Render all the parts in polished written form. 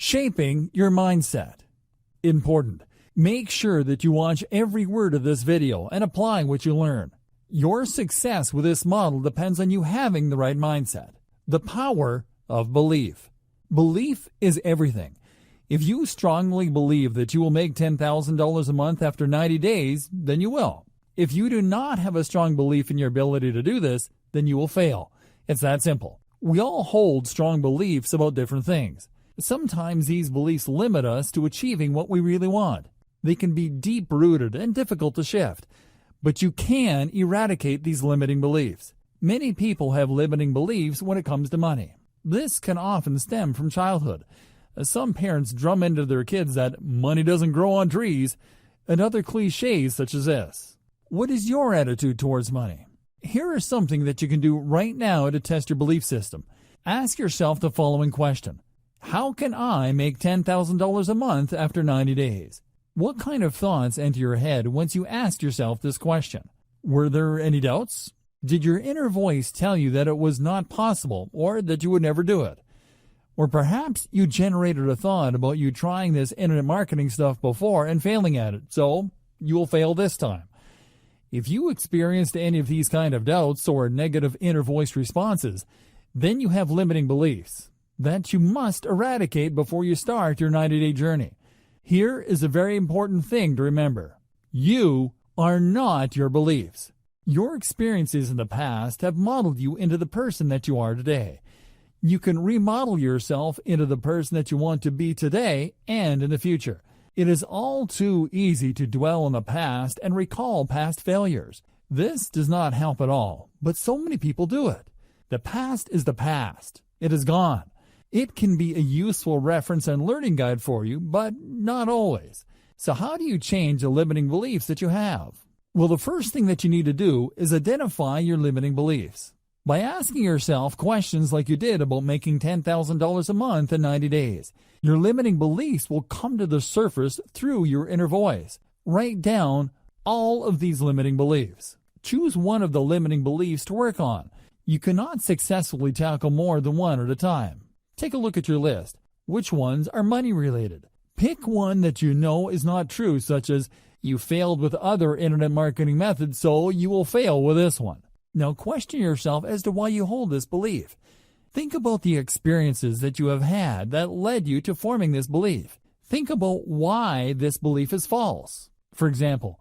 Shaping your mindset. Important. Make sure that you watch every word of this video and apply what you learn. Your success with this model depends on you having the right mindset. The power of belief. Belief is everything. If you strongly believe that you will make $10,000 a month after 90 days, then you will. If you do not have a strong belief in your ability to do this, then you will fail. It's that simple. We all hold strong beliefs about different things. Sometimes these beliefs limit us to achieving what we really want. They can be deep-rooted and difficult to shift, but you can eradicate these limiting beliefs. Many people have limiting beliefs when it comes to money. This can often stem from childhood. Some parents drum into their kids that money doesn't grow on trees, and other cliches such as this. What is your attitude towards money? Here is something that you can do right now to test your belief system. Ask yourself the following question. How can I make $10,000 a month after 90 days? What kind of thoughts enter your head once you ask yourself this question? Were there any doubts? Did your inner voice tell you that it was not possible or that you would never do it? Or perhaps you generated a thought about you trying this internet marketing stuff before and failing at it, so you will fail this time. If you experienced any of these kind of doubts or negative inner voice responses, then you have limiting beliefs that you must eradicate before you start your 90-day journey. Here is a very important thing to remember. You are not your beliefs. Your experiences in the past have modeled you into the person that you are today. You can remodel yourself into the person that you want to be today and in the future. It is all too easy to dwell on the past and recall past failures. This does not help at all, but so many people do it. The past is the past. It is gone. It can be a useful reference and learning guide for you, but not always. So how do you change the limiting beliefs that you have? Well, the first thing that you need to do is identify your limiting beliefs. By asking yourself questions like you did about making $10,000 a month in 90 days, your limiting beliefs will come to the surface through your inner voice. Write down all of these limiting beliefs. Choose one of the limiting beliefs to work on. You cannot successfully tackle more than one at a time. Take a look at your list. Which ones are money-related? Pick one that you know is not true, such as you failed with other internet marketing methods, so you will fail with this one. Now question yourself as to why you hold this belief. Think about the experiences that you have had that led you to forming this belief. Think about why this belief is false. For example,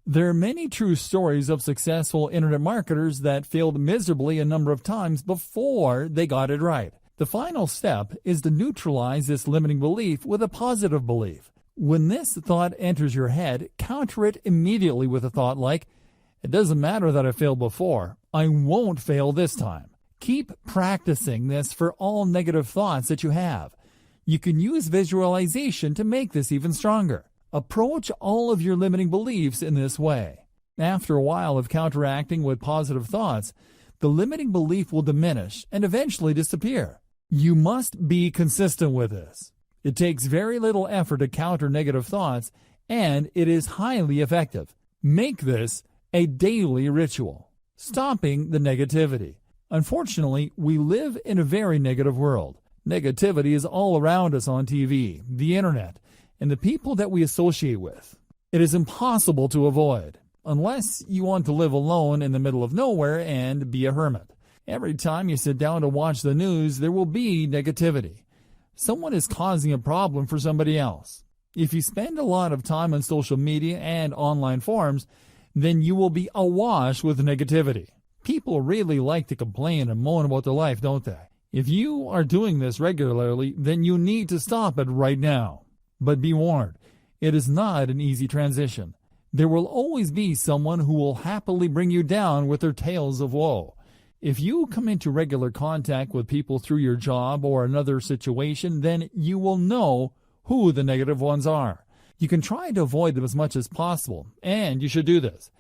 there are many true stories of successful internet marketers that failed miserably a number of times before they got it right. The final step is to neutralize this limiting belief with a positive belief. When this thought enters your head, counter it immediately with a thought like, it doesn't matter that I failed before, I won't fail this time. Keep practicing this for all negative thoughts that you have. You can use visualization to make this even stronger. Approach all of your limiting beliefs in this way. After a while of counteracting with positive thoughts, the limiting belief will diminish and eventually disappear. You must be consistent with this. It takes very little effort to counter negative thoughts, and it is highly effective. Make this a daily ritual. Stopping the negativity. Unfortunately, we live in a very negative world. Negativity is all around us on TV, the internet, and the people that we associate with. It is impossible to avoid, unless you want to live alone in the middle of nowhere and be a hermit. Every time you sit down to watch the news, there will be negativity. Someone is causing a problem for somebody else. If you spend a lot of time on social media and online forums, then you will be awash with negativity. People really like to complain and moan about their life, don't they? If you are doing this regularly, then you need to stop it right now. But be warned, it is not an easy transition. There will always be someone who will happily bring you down with their tales of woe. If you come into regular contact with people through your job or another situation, then you will know who the negative ones are. You can try to avoid them as much as possible, and you should do this.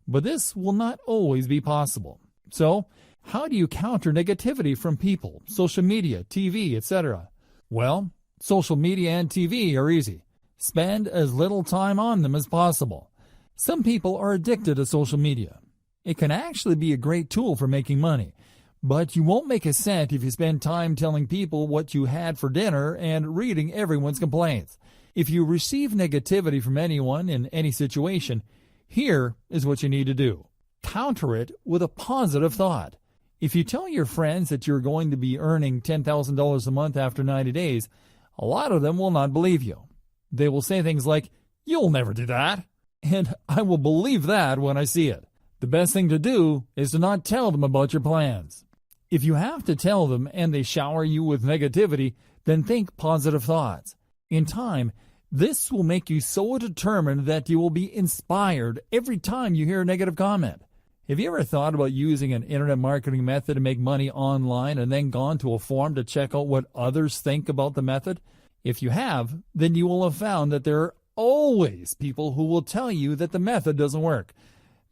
But this will not always be possible. So, how do you counter negativity from people, social media, TV, etc.? Well, social media and TV are easy. Spend as little time on them as possible. Some people are addicted to social media. It can actually be a great tool for making money, But you won't make a cent if you spend time telling people what you had for dinner and reading everyone's complaints. If you receive negativity from anyone in any situation, here is what you need to do. Counter it with a positive thought. If you tell your friends that you're going to be earning $10,000 a month after 90 days, a lot of them will not believe you. They will say things like, "You'll never do that." And I will believe that when I see it. The best thing to do is to not tell them about your plans. If you have to tell them and they shower you with negativity, then think positive thoughts. In time, this will make you so determined that you will be inspired every time you hear a negative comment. Have you ever thought about using an internet marketing method to make money online and then gone to a forum to check out what others think about the method? If you have, then you will have found that there are always people who will tell you that the method doesn't work.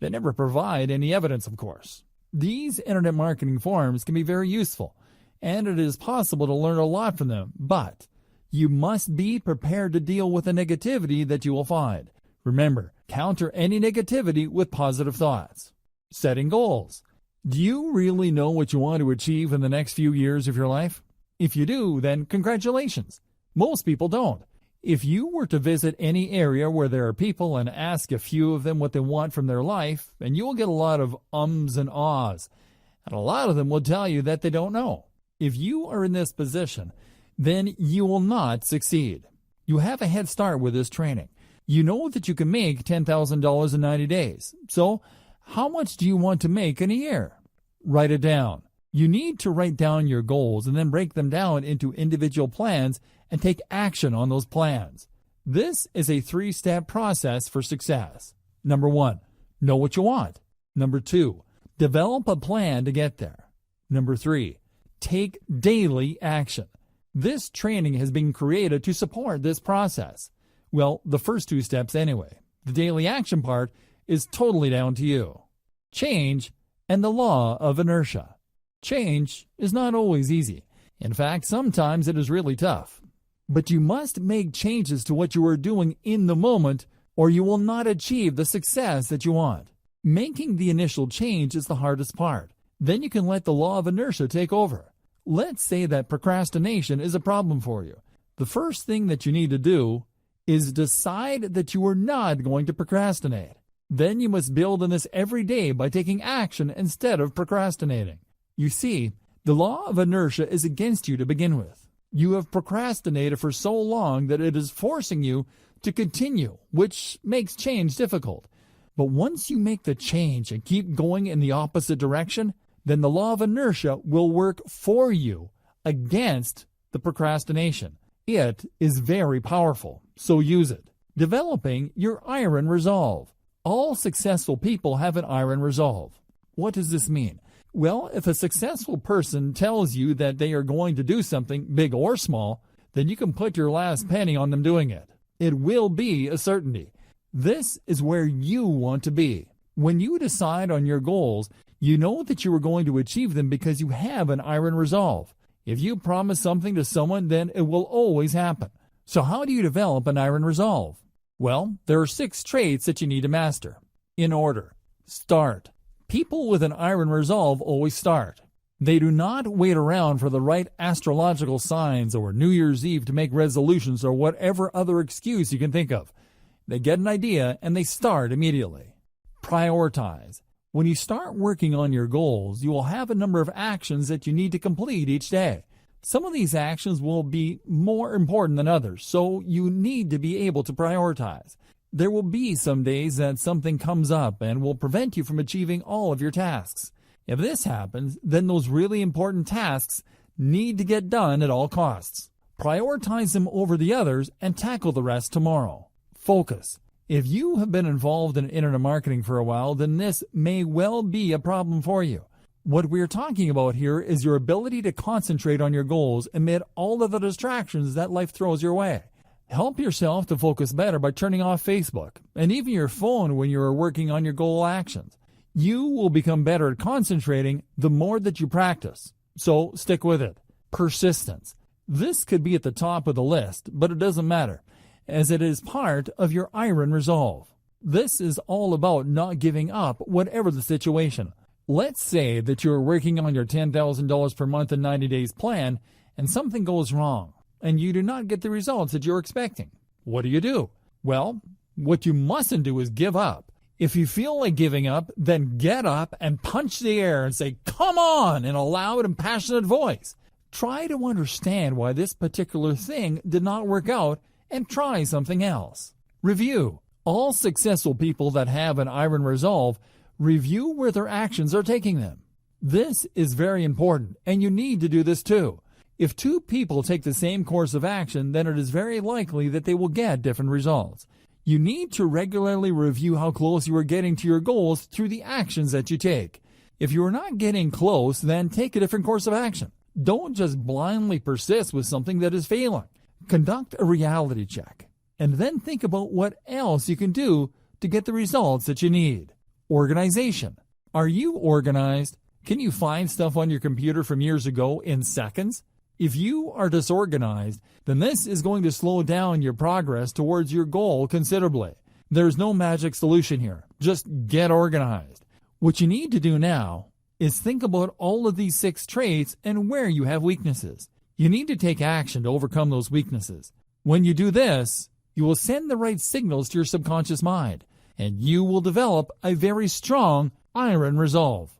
They never provide any evidence, of course. These internet marketing forums can be very useful, and it is possible to learn a lot from them, but you must be prepared to deal with the negativity that you will find. Remember, counter any negativity with positive thoughts. Setting goals. Do you really know what you want to achieve in the next few years of your life? If you do, then congratulations. Most people don't. If you were to visit any area where there are people and ask a few of them what they want from their life, and you will get a lot of ums and ahs, and a lot of them will tell you that they don't know. If you are in this position, then you will not succeed. You have a head start with this training. You know that you can make $10,000 in 90 days. So, how much do you want to make in a year? Write it down. You need to write down your goals and then break them down into individual plans and take action on those plans. This is a 3-step process for success. Number 1, know what you want. Number 2, develop a plan to get there. Number 3, take daily action. This training has been created to support this process. Well, the first 2 steps anyway. The daily action part is totally down to you. Change and the law of inertia. Change is not always easy. In fact, sometimes it is really tough. But you must make changes to what you are doing in the moment, or you will not achieve the success that you want. Making the initial change is the hardest part. Then you can let the law of inertia take over. Let's say that procrastination is a problem for you. The first thing that you need to do is decide that you are not going to procrastinate. Then you must build on this every day by taking action instead of procrastinating. You see, the law of inertia is against you to begin with. You have procrastinated for so long that it is forcing you to continue, which makes change difficult. But once you make the change and keep going in the opposite direction, then the law of inertia will work for you against the procrastination. It is very powerful, so use it. Developing your iron resolve. All successful people have an iron resolve. What does this mean? Well, if a successful person tells you that they are going to do something, big or small, then you can put your last penny on them doing it. It will be a certainty. This is where you want to be. When you decide on your goals, you know that you are going to achieve them because you have an iron resolve. If you promise something to someone, then it will always happen. So how do you develop an iron resolve? Well, there are 6 traits that you need to master. In order. Start. People with an iron resolve always start. They do not wait around for the right astrological signs or New Year's Eve to make resolutions or whatever other excuse you can think of. They get an idea and they start immediately. Prioritize. When you start working on your goals, you will have a number of actions that you need to complete each day. Some of these actions will be more important than others, so you need to be able to prioritize. There will be some days that something comes up and will prevent you from achieving all of your tasks. If this happens, then those really important tasks need to get done at all costs. Prioritize them over the others and tackle the rest tomorrow. Focus. If you have been involved in internet marketing for a while, then this may well be a problem for you. What we're talking about here is your ability to concentrate on your goals amid all of the distractions that life throws your way. Help yourself to focus better by turning off Facebook and even your phone when you are working on your goal actions. You will become better at concentrating the more that you practice. So stick with it. Persistence. This could be at the top of the list, but it doesn't matter, as it is part of your iron resolve. This is all about not giving up whatever the situation. Let's say that you're working on your $10,000 per month in 90 days plan and something goes wrong and you do not get the results that you're expecting. What do? Well, what you mustn't do is give up. If you feel like giving up, then get up and punch the air and say, "Come on," in a loud and passionate voice. Try to understand why this particular thing did not work out and try something else. Review. All successful people that have an iron resolve review where their actions are taking them. This is very important, and you need to do this too. If two people take the same course of action, then it is very likely that they will get different results. You need to regularly review how close you are getting to your goals through the actions that you take. If you are not getting close, then take a different course of action. Don't just blindly persist with something that is failing. Conduct a reality check, and then think about what else you can do to get the results that you need. Organization. Are you organized? Can you find stuff on your computer from years ago in seconds? If you are disorganized, then this is going to slow down your progress towards your goal considerably. There's no magic solution here. Just get organized. What you need to do now is think about all of these 6 traits and where you have weaknesses. You need to take action to overcome those weaknesses. When you do this, you will send the right signals to your subconscious mind, and you will develop a very strong iron resolve.